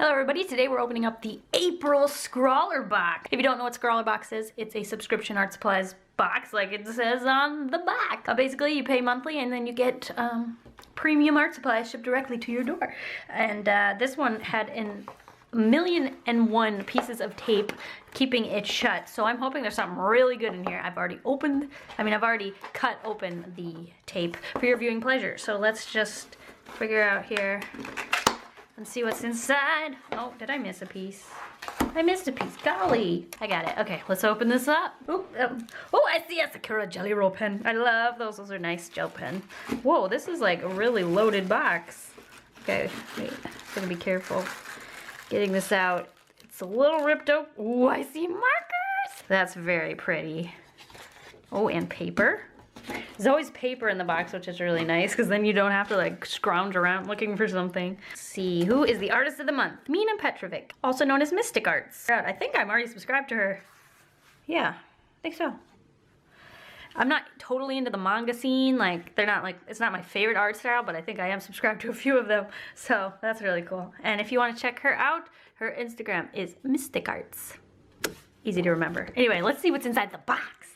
Hello everybody, today we're opening up the April Scrawlrbox. If you don't know what Scrawlrbox is, it's a subscription art supplies box like it says on the back. Basically you pay monthly and then you get premium art supplies shipped directly to your door. And this one had a million and one pieces of tape keeping it shut. So I'm hoping there's something really good in here. I've already cut open the tape for your viewing pleasure. So let's just figure out here and see what's inside. Oh, did I miss a piece? I missed a piece, golly. I got it. Okay, let's open this up. Oh, I see a Sakura Jelly Roll pen. I love those. Those are nice gel pen. Whoa, this is like a really loaded box. Okay, wait, I'm gonna be careful getting this out. It's a little ripped open. Oh, I see markers. That's very pretty. Oh, and paper. There's always paper in the box, which is really nice because then you don't have to like scrounge around looking for something. Let's see, who is the artist of the month? Mina Petrovic, also known as Mystic Arts. I think I'm already subscribed to her. Yeah, I think so. I'm not totally into the manga scene. Like, it's not my favorite art style, but I think I am subscribed to a few of them. So that's really cool. And if you want to check her out, her Instagram is Mystic Arts. Easy to remember. Anyway, let's see what's inside the box.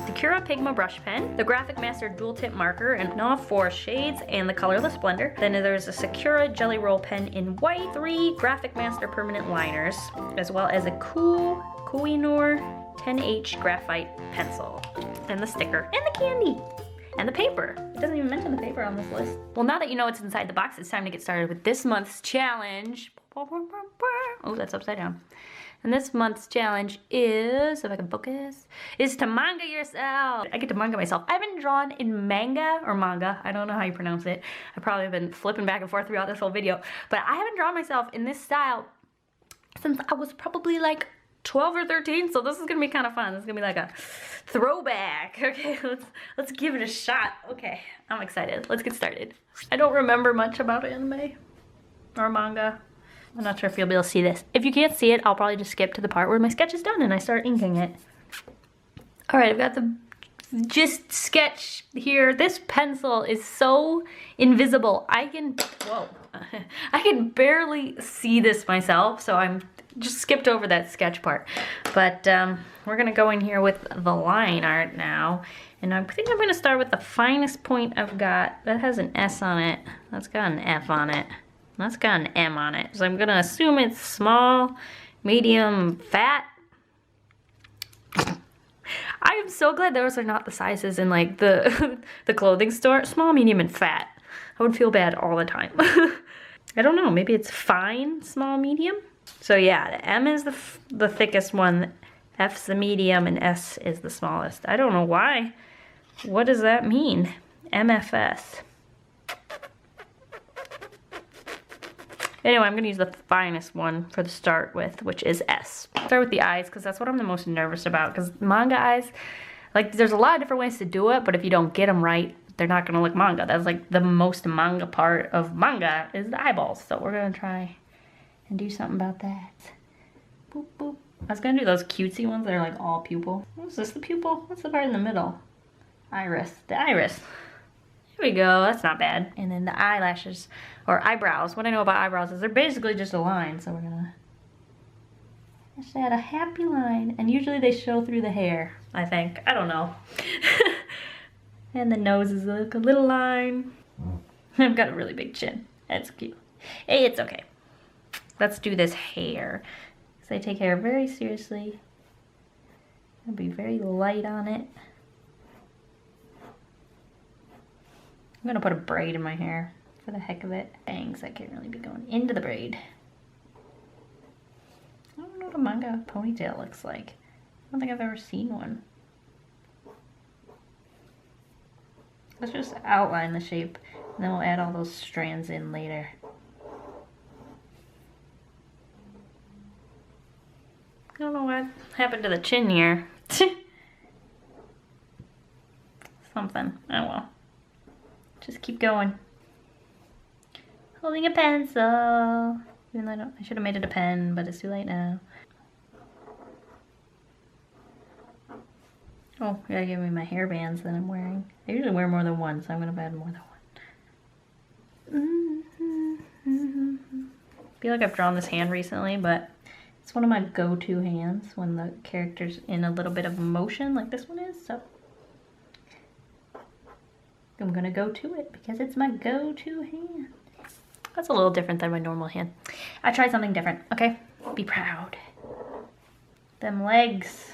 Sakura Pigma brush pen, the Graphic Master dual tip marker in Vanilla Forest shades, and the Colorless blender. Then there's a Sakura Jelly Roll pen in white, 3 Graphic Master permanent liners, as well as a Kohinoor 10H graphite pencil, and the sticker, and the candy, and the paper. It doesn't even mention the paper on this list. Well, now that you know what's inside the box, it's time to get started with this month's challenge. Oh, that's upside down. And this month's challenge is, if I can focus, is to manga yourself. I get to manga myself. I haven't drawn in manga, or manga, I don't know how you pronounce it. I've probably been flipping back and forth throughout this whole video, but I haven't drawn myself in this style since I was probably like 12 or 13, so this is gonna be kind of fun. This is gonna be like a throwback. Okay, let's give it a shot. Okay, I'm excited. Let's get started. I don't remember much about anime or manga. I'm not sure if you'll be able to see this. If you can't see it, I'll probably just skip to the part where my sketch is done and I start inking it. All right, I've got the gist sketch here. This pencil is so invisible. I can barely see this myself, so I'm just skipped over that sketch part. But we're gonna go in here with the line art now. And I think I'm gonna start with the finest point I've got. That has an S on it. That's got an F on it. That's got an M on it. So I'm gonna assume it's small, medium, fat. I am so glad those are not the sizes in like the clothing store. Small, medium, and fat. I would feel bad all the time. I don't know, maybe it's fine, small, medium? So yeah, the M is the thickest one, F's the medium, and S is the smallest. I don't know why. What does that mean? MFS. Anyway, I'm gonna use the finest one for the start with, which is S. Start with the eyes, because that's what I'm the most nervous about, because manga eyes, like there's a lot of different ways to do it, but if you don't get them right, they're not gonna look manga. That's like the most manga part of manga is the eyeballs. So we're gonna try and do something about that. Boop, boop. I was gonna do those cutesy ones that are like all pupil. What's this, the pupil? What's the part in the middle? Iris, the iris. There we go, that's not bad. And then the eyelashes, or eyebrows. What I know about eyebrows is they're basically just a line, so we're gonna just add a happy line. And usually they show through the hair, I think. I don't know. And the nose is like a little line. I've got a really big chin. That's cute. Hey, it's okay. Let's do this hair. Because I take hair very seriously. I'll be very light on it. I'm gonna put a braid in my hair for the heck of it. Bangs, I can't really be going into the braid. I don't know what a manga ponytail looks like. I don't think I've ever seen one. Let's just outline the shape and then we'll add all those strands in later. I don't know what happened to the chin here. Something, oh well. Just keep going. Holding a pencil. Even though I should have made it a pen, but it's too late now. Oh, you gotta give me my hair bands that I'm wearing. I usually wear more than one, so I'm gonna add more than one. feel like I've drawn this hand recently, but it's one of my go-to hands when the character's in a little bit of motion like this one is, so I'm gonna go to it because it's my go-to hand. That's a little different than my normal hand. I tried something different, okay? Be proud. Them legs.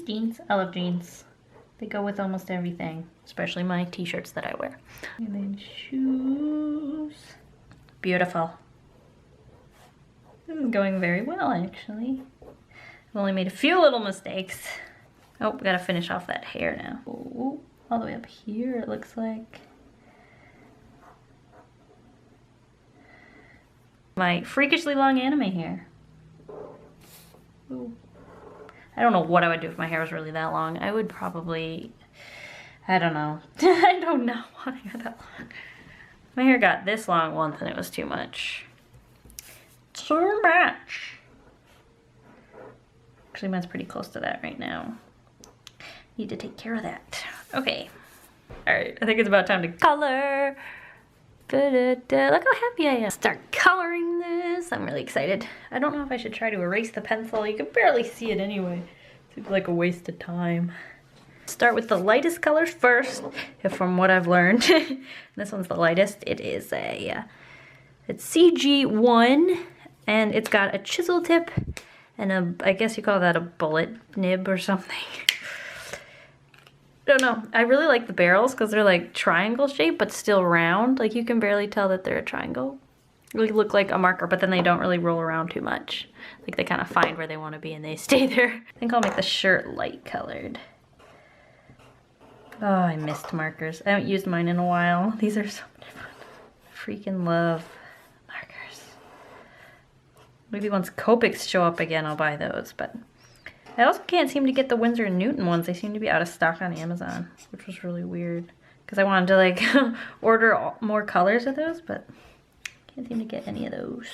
Jeans, I love jeans. They go with almost everything, especially my t-shirts that I wear. And then shoes. Beautiful. This is going very well, actually. I've only made a few little mistakes. Oh, we gotta finish off that hair now. Ooh, all the way up here, it looks like. My freakishly long anime hair. Ooh. I don't know what I would do if my hair was really that long. I would probably, I don't know. I don't know what hair that long. My hair got this long once and it was too much. Too much. Actually, mine's pretty close to that right now. Need to take care of that. Okay. All right, I think it's about time to color. Look how happy I am. Start coloring this. I'm really excited. I don't know if I should try to erase the pencil. You can barely see it anyway. It's like a waste of time. Start with the lightest colors first, from what I've learned. This one's the lightest. It is it's CG1, and it's got a chisel tip and I guess you call that a bullet nib or something. I don't know. I really like the barrels because they're like triangle shaped but still round. Like you can barely tell that they're a triangle. Really look like a marker, but then they don't really roll around too much. Like they kind of find where they want to be and they stay there. I think I'll make the shirt light colored. Oh, I missed markers. I haven't used mine in a while. These are so much fun. Freaking love markers. Maybe once Copics show up again, I'll buy those, but I also can't seem to get the Winsor & Newton ones. They seem to be out of stock on Amazon, which was really weird. Because I wanted to like order more colors of those, but can't seem to get any of those.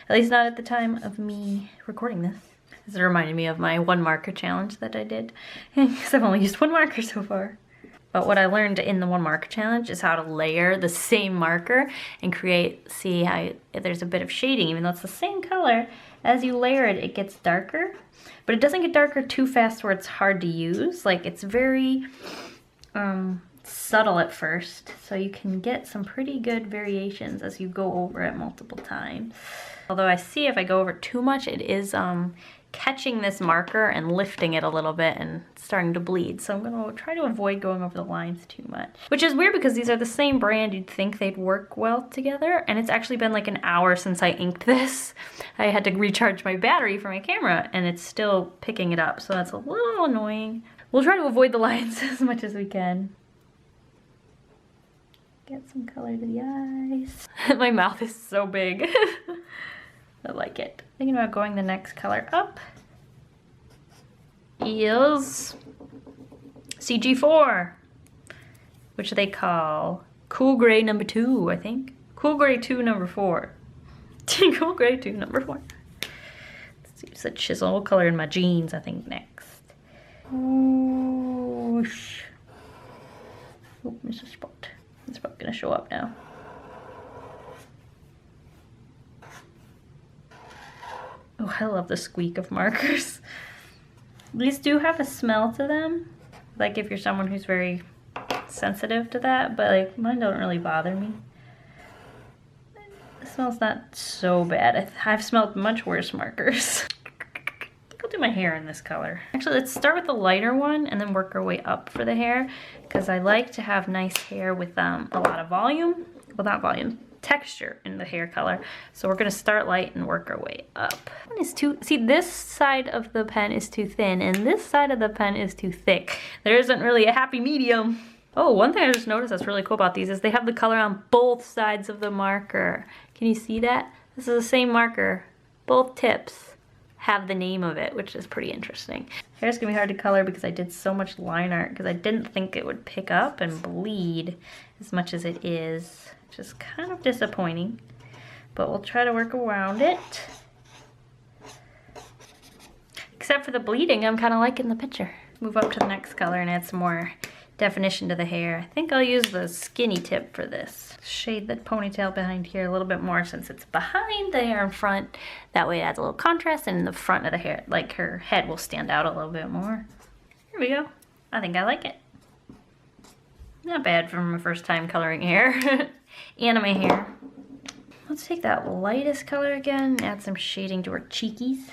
At least not at the time of me recording this. This reminded me of my one marker challenge that I did. Because I've only used one marker so far. But what I learned in the one marker challenge is how to layer the same marker and see how there's a bit of shading. Even though it's the same color, as you layer it, it gets darker. But it doesn't get darker too fast where it's hard to use. Like it's very subtle at first. So you can get some pretty good variations as you go over it multiple times. Although I see if I go over too much, it is catching this marker and lifting it a little bit and starting to bleed. So I'm gonna try to avoid going over the lines too much. Which is weird because these are the same brand. You'd think they'd work well together. And it's actually been like an hour since I inked this. I had to recharge my battery for my camera and it's still picking it up. So that's a little annoying. We'll try to avoid the lines as much as we can. Get some color to the eyes. My mouth is so big. I like it. Thinking about going the next color up is CG4, which they call Cool Gray number 2, I think. Cool Gray 2 number 4. Cool Gray 2 number 4. Let's use the chisel color in my jeans, I think, next. Whoosh. Oh, missed a spot. It's probably gonna show up now. Oh, I love the squeak of markers. These do have a smell to them. Like if you're someone who's very sensitive to that, but like mine don't really bother me. It smells not so bad. I've smelled much worse markers. I'll do my hair in this color. Actually, let's start with the lighter one and then work our way up for the hair because I like to have nice hair with a lot of volume. Well, not volume. Texture in the hair color. So we're gonna start light and work our way up. See, this side of the pen is too thin and this side of the pen is too thick. There isn't really a happy medium. Oh, one thing I just noticed that's really cool about these is they have the color on both sides of the marker. Can you see that? This is the same marker. Both tips have the name of it, which is pretty interesting. Hair's gonna be hard to color because I did so much line art because I didn't think it would pick up and bleed as much as it is. Which is kind of disappointing, but we'll try to work around it. Except for the bleeding, I'm kind of liking the picture. Move up to the next color and add some more definition to the hair. I think I'll use the skinny tip for this. Shade the ponytail behind here a little bit more since it's behind the hair in front. That way it adds a little contrast, and in the front of the hair, like her head will stand out a little bit more. Here we go. I think I like it. Not bad for my first time coloring hair. Anime hair. Let's take that lightest color again, add some shading to her cheekies.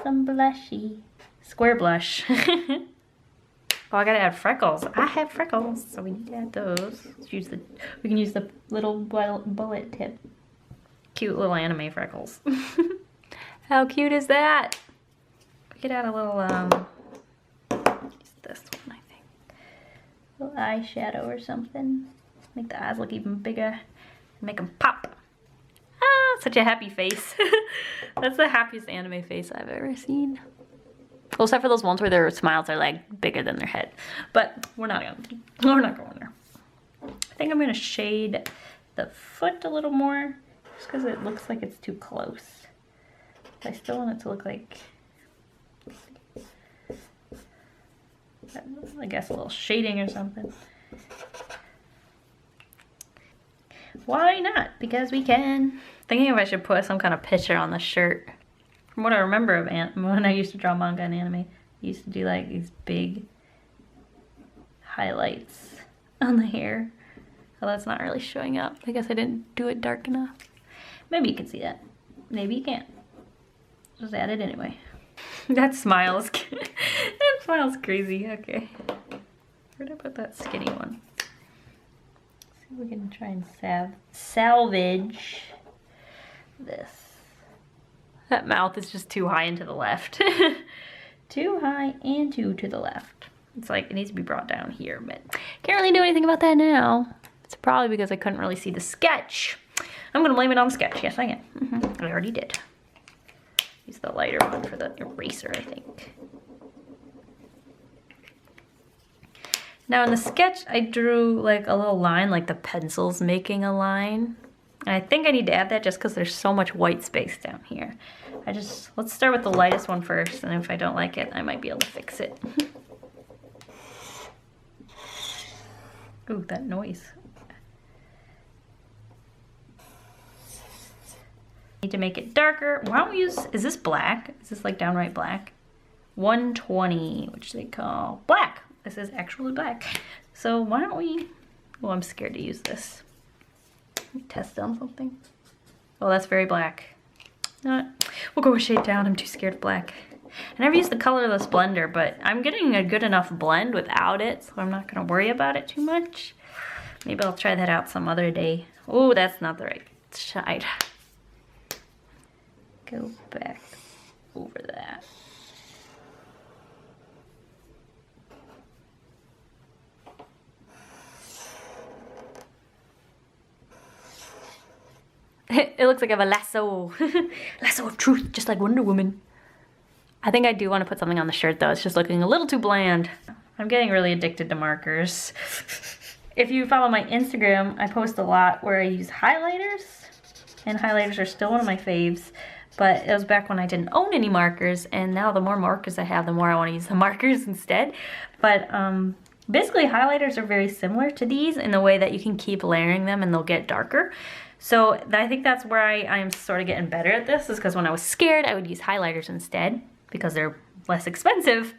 Some blushy. Square blush. Oh, I gotta add freckles. I have freckles, so we need to add those. We can use the little bullet tip. Cute little anime freckles. How cute is that? We could add a little, use this one, I think. A little eyeshadow or something. Make the eyes look even bigger. Make them pop. Ah, such a happy face. That's the happiest anime face I've ever seen. Well, except for those ones where their smiles are like bigger than their head. But we're not going there. I think I'm gonna shade the foot a little more just because it looks like it's too close. I still want it to look like, I guess, a little shading or something. Why not? Because we can. Thinking if I should put some kind of picture on the shirt. From what I remember of when I used to draw manga and anime, I used to do like these big highlights on the hair. Oh, that's not really showing up. I guess I didn't do it dark enough. Maybe you can see that. Maybe you can't. Just add it anyway. That smile's that smile's crazy. Okay. Where'd I put that skinny one? See if we can try and salvage this. That mouth is just too high and to the left. Too high and too to the left. It's like it needs to be brought down here, but can't really do anything about that now. It's probably because I couldn't really see the sketch. I'm gonna blame it on the sketch. Yes, I can. I already did. Use the lighter one for the eraser, I think. Now in the sketch, I drew like a little line, like the pencil's making a line. And I think I need to add that just because there's so much white space down here. Let's start with the lightest one first, and if I don't like it, I might be able to fix it. Ooh, that noise. Need to make it darker. Why don't we use, is this black? Is this like downright black? 120, which they call black. This is actually black. So why don't we, well, I'm scared to use this. Let me test on something. Oh, that's very black. We'll go a shade down. I'm too scared of black. I never used the colorless blender, but I'm getting a good enough blend without it, so I'm not going to worry about it too much. Maybe I'll try that out some other day. Oh, that's not the right side. Go back over that. It looks like I have a lasso. Lasso of truth, just like Wonder Woman. I think I do want to put something on the shirt though. It's just looking a little too bland. I'm getting really addicted to markers. If you follow my Instagram, I post a lot where I use highlighters. And highlighters are still one of my faves. But it was back when I didn't own any markers. And now the more markers I have, the more I want to use the markers instead. But basically highlighters are very similar to these in the way that you can keep layering them and they'll get darker. So I think that's where I'm sort of getting better at this, is because when I was scared, I would use highlighters instead because they're less expensive.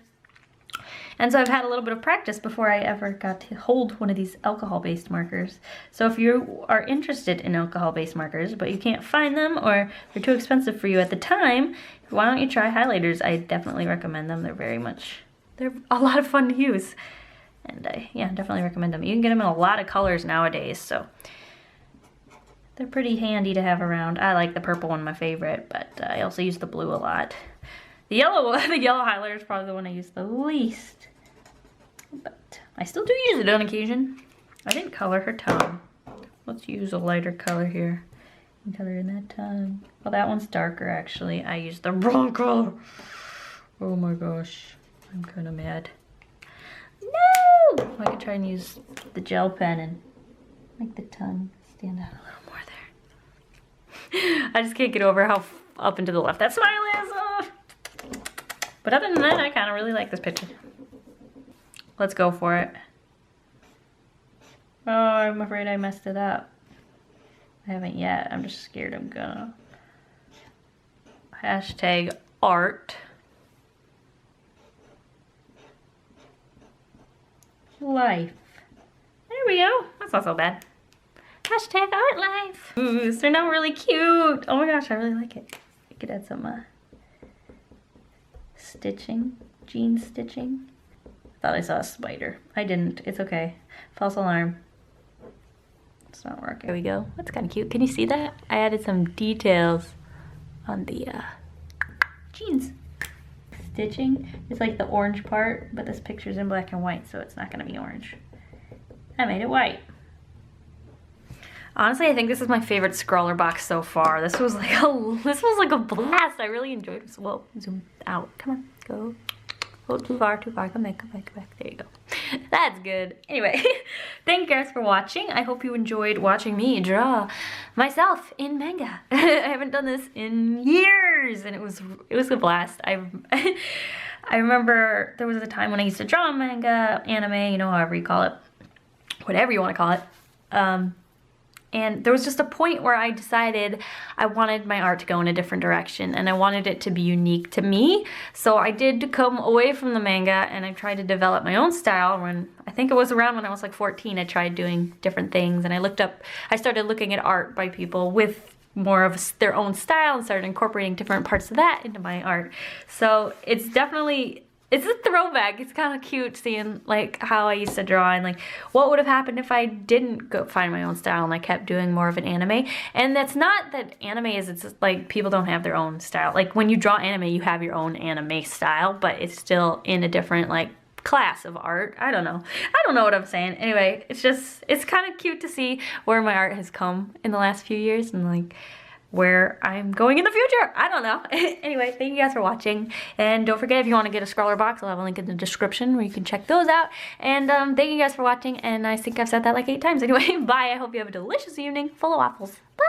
And so I've had a little bit of practice before I ever got to hold one of these alcohol-based markers. So if you are interested in alcohol-based markers, but you can't find them or they're too expensive for you at the time, why don't you try highlighters? I definitely recommend them. They're a lot of fun to use. And yeah, definitely recommend them. You can get them in a lot of colors nowadays, so they're pretty handy to have around. I like the purple one, my favorite, but I also use the blue a lot. The yellow highlighter is probably the one I use the least. But I still do use it on occasion. I didn't color her tongue. Let's use a lighter color here. And color in that tongue. Well, that one's darker actually. I used the wrong color. Oh my gosh. I'm kind of mad. No! I could try and use the gel pen and make the tongue stand out a little more there. I just can't get over how up and to the left that smile is. But other than that, I kind of really like this picture. Let's go for it. Oh, I'm afraid I messed it up. I haven't yet. I'm just scared I'm gonna. Hashtag art. Life. There we go. That's not so bad. Hashtag art life. Ooh, this turned out really cute. Oh my gosh, I really like it. I could add some stitching, jean stitching. Thought I saw a spider. I didn't. It's okay. False alarm. It's not working. There we go. That's kind of cute. Can you see that? I added some details on the jeans. Stitching is like the orange part, but this picture's in black and white, so it's not gonna be orange. I made it white. Honestly, I think this is my favorite Scrawlrbox so far. This was like a blast. I really enjoyed it. Whoa, zoom out. Come on, go. Oh, too far, too far. Come back, come back, come back. There you go. That's good. Anyway, thank you guys for watching. I hope you enjoyed watching me draw myself in manga. I haven't done this in years, and it was a blast. I remember there was a time when I used to draw manga, anime, you know, however you call it, whatever you want to call it. And there was just a point where I decided I wanted my art to go in a different direction, and I wanted it to be unique to me. So I did come away from the manga, and I tried to develop my own style. When I think it was around when I was like 14, I tried doing different things, and I started looking at art by people with more of their own style and started incorporating different parts of that into my art. So it's definitely, it's a throwback. It's kind of cute seeing like how I used to draw and like what would have happened if I didn't go find my own style and I kept doing more of an anime. And that's not that anime is, it's just like people don't have their own style. Like when you draw anime, you have your own anime style, but it's still in a different like class of art. I don't know what I'm saying. Anyway, it's kind of cute to see where my art has come in the last few years and like where I'm going in the future. I don't know. Anyway, thank you guys for watching. And don't forget, if you want to get a Scrawlrbox, I'll have a link in the description where you can check those out. And thank you guys for watching. And I think I've said that like 8 times. Anyway, bye. I hope you have a delicious evening full of waffles. Bye.